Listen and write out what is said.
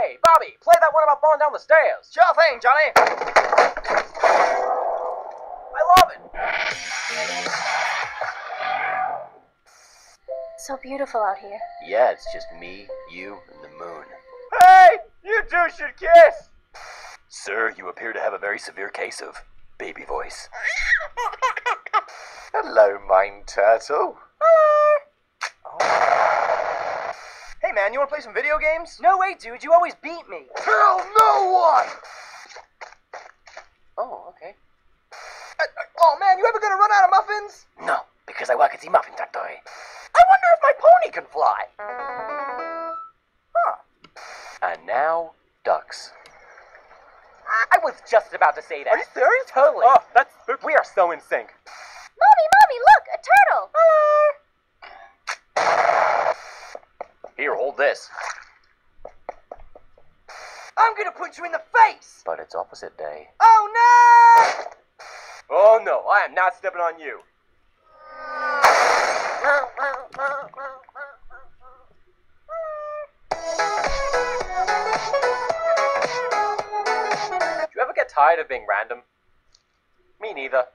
Hey, Bobby, play that one about falling down the stairs. Sure thing, Johnny. I love it. So beautiful out here. Yeah, it's just me, you, and the moon. Hey, you two should kiss. Sir, you appear to have a very severe case of baby voice. Hello, Mind Turtle. Hey, man, you want to play some video games? No way, dude. You always beat me. Tell no one! Oh, okay. Oh, man, you ever gonna run out of muffins? No, because I work at the muffin factory. I wonder if my pony can fly. Huh. And now, ducks. I was just about to say that. Are you serious? Totally. Oh, that's spooky. We are so in sync. Mommy, look, a turtle. Here, hold this. I'm gonna punch you in the face! But it's opposite day. Oh, no! Oh no, I am not stepping on you. Do you ever get tired of being random? Me neither.